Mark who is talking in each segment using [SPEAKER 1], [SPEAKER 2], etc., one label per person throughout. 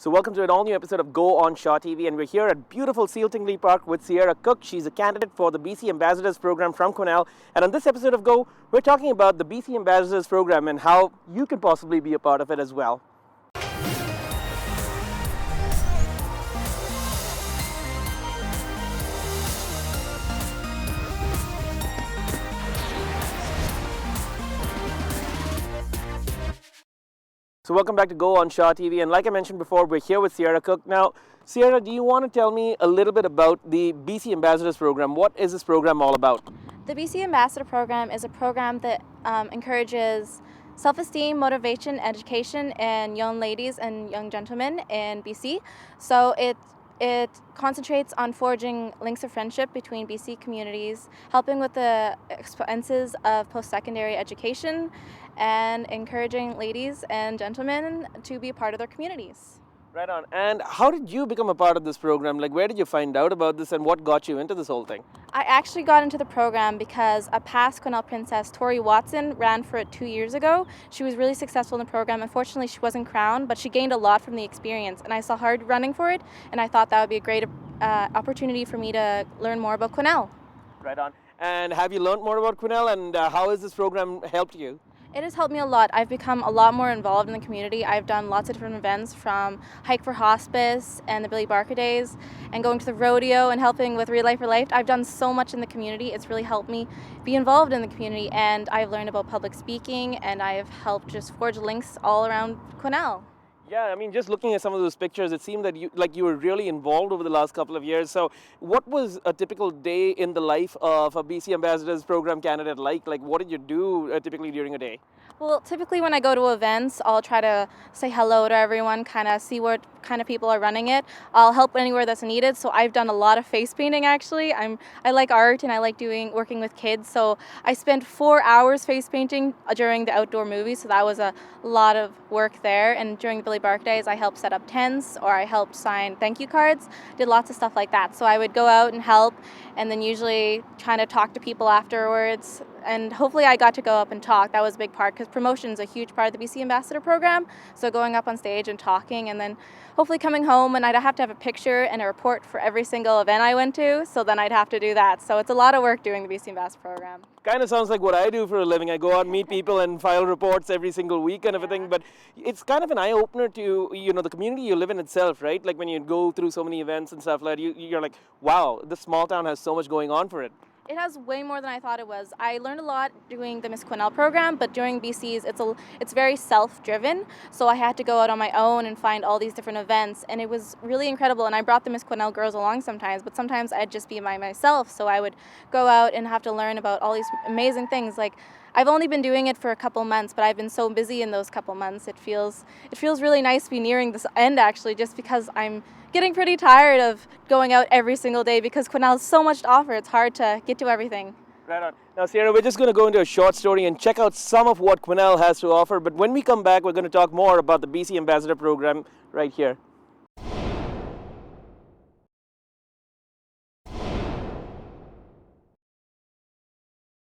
[SPEAKER 1] So welcome to an all-new episode of Go on Shaw TV, and we're here at beautiful Seal Tingley Park with Sierra Cook. She's a candidate for the BC Ambassadors Program from Quesnel, and on this episode of Go, we're talking about the BC Ambassadors Program and how you can possibly be a part of it as well. So welcome back to Go on Shaw TV, and like I mentioned before, we're here with Sierra Cook. Now, Sierra, do you want to tell me a little bit about the BC Ambassadors Program? What is this program all about?
[SPEAKER 2] The BC Ambassador Program is a program that encourages self-esteem, motivation, education in young ladies and young gentlemen in BC. So it concentrates on forging links of friendship between BC communities, helping with the expenses of post-secondary education, and encouraging ladies and gentlemen to be a part of their communities.
[SPEAKER 1] Right on. And how did you become a part of this program? Like, where did you find out about this and what got you into this whole thing?
[SPEAKER 2] I actually got into the program because a past Quesnel princess, Tori Watson, ran for it 2 years ago. She was really successful in the program. Unfortunately, she wasn't crowned, but she gained a lot from the experience. And I saw her running for it, and I thought that would be a great opportunity for me to learn more about Quesnel.
[SPEAKER 1] Right on. And have you learned more about Quesnel, and how has this program helped you?
[SPEAKER 2] It has helped me a lot. I've become a lot more involved in the community. I've done lots of different events, from Hike for Hospice and the Billy Barker Days, and going to the rodeo and helping with Real Life for Life. I've done so much in the community. It's really helped me be involved in the community, and I've learned about public speaking, and I've helped just forge links all around Quesnel.
[SPEAKER 1] Yeah, I mean, just looking at some of those pictures, it seemed that you were really involved over the last couple of years. So what was a typical day in the life of a BC Ambassadors Program candidate like? Like, what did you do typically during a day?
[SPEAKER 2] Well, typically when I go to events, I'll try to say hello to everyone, kind of see what kind of people are running it. I'll help anywhere that's needed. So I've done a lot of face painting, actually. I like art, and I like working with kids. So I spent 4 hours face painting during the outdoor movie. So that was a lot of work there. And during the Billy Barker Days, I helped set up tents, or I helped sign thank you cards, did lots of stuff like that. So I would go out and help, and then usually trying to talk to people afterwards. And hopefully I got to go up and talk. That was a big part, because promotion is a huge part of the BC Ambassador Program. So going up on stage and talking, and then hopefully coming home, and I'd have to have a picture and a report for every single event I went to. So then I'd have to do that. So it's a lot of work doing the BC Ambassador Program.
[SPEAKER 1] Kind of sounds like what I do for a living. I go out, meet people, and file reports every single week and everything. But it's kind of an eye-opener to, the community you live in itself, right? Like when you go through so many events and stuff like that, you're like, wow, this small town has so much going on for it.
[SPEAKER 2] It has way more than I thought it was. I learned a lot doing the Miss Quesnel program, but during BC's, it's very self-driven. So I had to go out on my own and find all these different events, and it was really incredible. And I brought the Miss Quesnel girls along sometimes, but sometimes I'd just be by myself. So I would go out and have to learn about all these amazing things. Like, I've only been doing it for a couple months, but I've been so busy in those couple months. It feels really nice to be nearing this end, actually, just because I'm getting pretty tired of going out every single day, because Quesnel has so much to offer. It's hard to get to everything.
[SPEAKER 1] Right on. Now, Sierra, we're just going to go into a short story and check out some of what Quesnel has to offer. But when we come back, we're going to talk more about the BC Ambassador Program right here.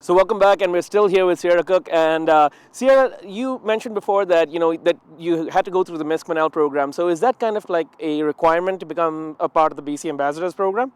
[SPEAKER 1] So welcome back, and we're still here with Sierra Cook. And Sierra, you mentioned before that that you had to go through the Miss Quesnel program. So is that kind of like a requirement to become a part of the BC Ambassadors Program?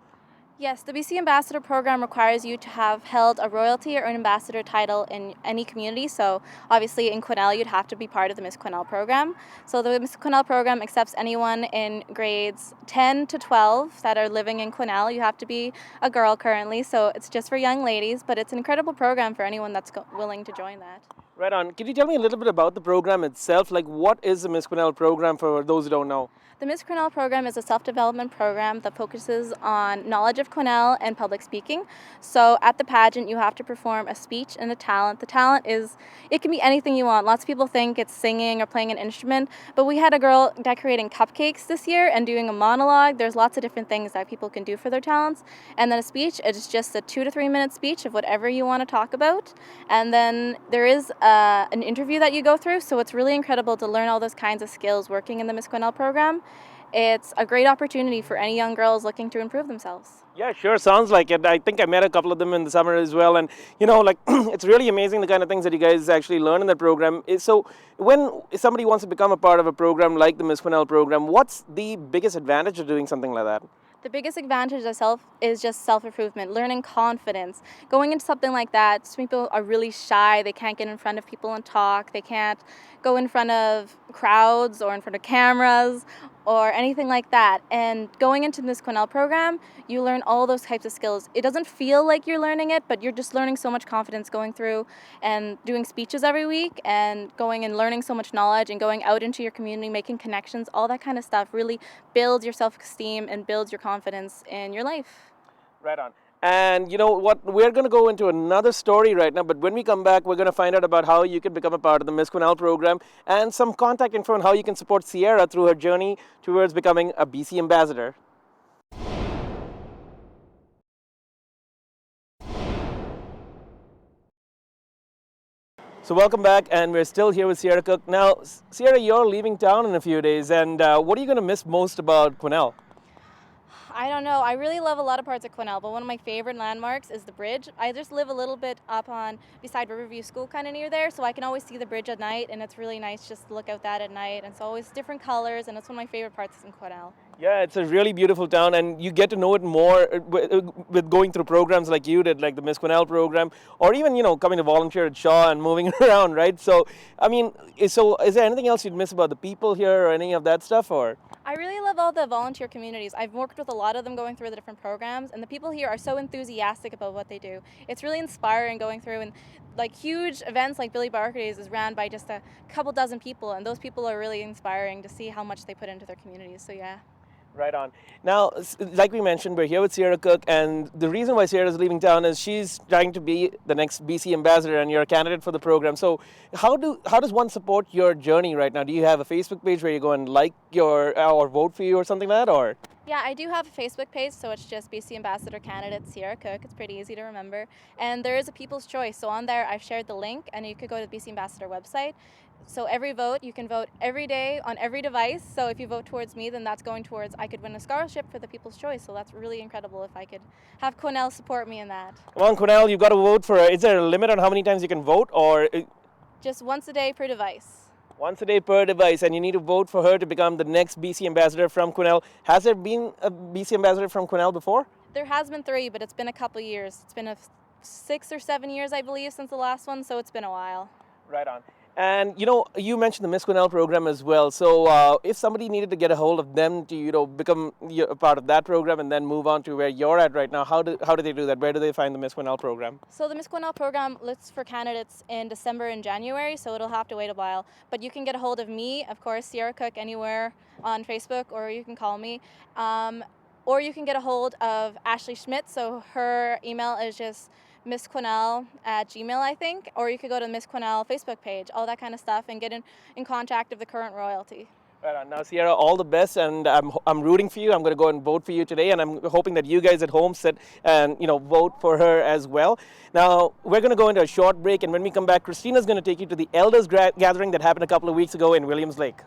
[SPEAKER 2] Yes, the BC Ambassador Program requires you to have held a royalty or an ambassador title in any community. So obviously in Quesnel, you'd have to be part of the Miss Quesnel program. So the Miss Quesnel program accepts anyone in grades 10 to 12 that are living in Quesnel. You have to be a girl currently, so it's just for young ladies, but it's an incredible program for anyone that's willing to join that.
[SPEAKER 1] Right on. Can you tell me a little bit about the program itself? Like, what is the Miss Quesnel program for those who don't know?
[SPEAKER 2] The Miss Quesnel program is a self-development program that focuses on knowledge of Quesnel and public speaking. So at the pageant, you have to perform a speech and a talent. The talent it can be anything you want. Lots of people think it's singing or playing an instrument, but we had a girl decorating cupcakes this year and doing a monologue. There's lots of different things that people can do for their talents. And then a speech, it's just a 2 to 3 minute speech of whatever you want to talk about. And then there is an interview that you go through. So it's really incredible to learn all those kinds of skills working in the Miss Quesnel program. it's a great opportunity for any young girls looking to improve themselves.
[SPEAKER 1] Yeah, sure. Sounds like it. I think I met a couple of them in the summer as well, and like it's really amazing the kind of things that you guys actually learn in that program. So, when somebody wants to become a part of a program like the Miss Quesnel program, what's the biggest advantage of doing something like that?
[SPEAKER 2] The biggest advantage of is just self-improvement, learning confidence. Going into something like that, some people are really shy. They can't get in front of people and talk. They can't go in front of crowds or in front of cameras or anything like that. And going into this Quesnel program, you learn all those types of skills. It doesn't feel like you're learning it, but you're just learning so much confidence going through and doing speeches every week and going and learning so much knowledge and going out into your community, making connections, all that kind of stuff really builds your self-esteem and builds your confidence in your life.
[SPEAKER 1] Right on. And you know what? We're going to go into another story right now, but when we come back, we're going to find out about how you can become a part of the Miss Quesnel program and some contact info on how you can support Sierra through her journey towards becoming a BC ambassador. So welcome back, and we're still here with Sierra Cook. Now, Sierra, you're leaving town in a few days, and what are you going to miss most about Quesnel?
[SPEAKER 2] I don't know. I really love a lot of parts of Quesnel, but one of my favorite landmarks is the bridge. I just live a little bit up on beside Riverview School, kind of near there, so I can always see the bridge at night, and it's really nice just to look out that at night. And it's always different colors, and it's one of my favorite parts in Quesnel.
[SPEAKER 1] Yeah, it's a really beautiful town, and you get to know it more with going through programs like you did, like the Miss Quesnel program, or even coming to volunteer at Shaw and moving around, right? So, I mean, so is there anything else you'd miss about the people here or any of that stuff, or?
[SPEAKER 2] I really love all the volunteer communities. I've worked with a lot of them going through the different programs, and the people here are so enthusiastic about what they do. It's really inspiring going through, and like huge events like Billy Barker's is ran by just a couple dozen people, and those people are really inspiring to see how much they put into their communities. So yeah.
[SPEAKER 1] Right on. Now, like we mentioned, we're here with Sierra Cook, and the reason why Sierra is leaving town is she's trying to be the next BC ambassador, and you're a candidate for the program. So, how does one support your journey right now? Do you have a Facebook page where you go and like your or vote for you or something like that, or?
[SPEAKER 2] Yeah, I do have a Facebook page, so it's just BC Ambassador Candidate Sierra Cook. It's pretty easy to remember. And there is a People's Choice. So on there, I've shared the link, and you could go to the BC Ambassador website. So every vote, you can vote every day on every device. So if you vote towards me, then that's going towards, I could win a scholarship for the People's Choice. So that's really incredible if I could have Quesnel support me in that.
[SPEAKER 1] Come on, Quesnel, you've got to vote for her. Is there a limit on how many times you can vote, or?
[SPEAKER 2] Just once a day per device.
[SPEAKER 1] Once a day per device, and you need to vote for her to become the next BC ambassador from Quesnel. Has there been a BC ambassador from Quesnel before?
[SPEAKER 2] There has been 3, but it's been a couple years. It's been 6 or 7 years, I believe, since the last one, so it's been a while.
[SPEAKER 1] Right on. And you mentioned the Miss Quesnel program as well. So if somebody needed to get a hold of them to become a part of that program and then move on to where you're at right now, how do they do that? Where do they find the Miss Quesnel program?
[SPEAKER 2] So the Miss Quesnel program looks for candidates in December and January, so it'll have to wait a while. But you can get a hold of me, of course, Sierra Cook, anywhere on Facebook, or you can call me. Or you can get a hold of Ashley Schmidt. So her email is just missquesnel@gmail, I think, or you could go to the Miss Quesnel Facebook page, all that kind of stuff, and get in contact of the current royalty.
[SPEAKER 1] Right on. Now, Sierra, all the best, and I'm rooting for you. I'm going to go and vote for you today, and I'm hoping that you guys at home sit and vote for her as well. Now, we're going to go into a short break, and when we come back, Christina's going to take you to the elders gathering that happened a couple of weeks ago in Williams Lake.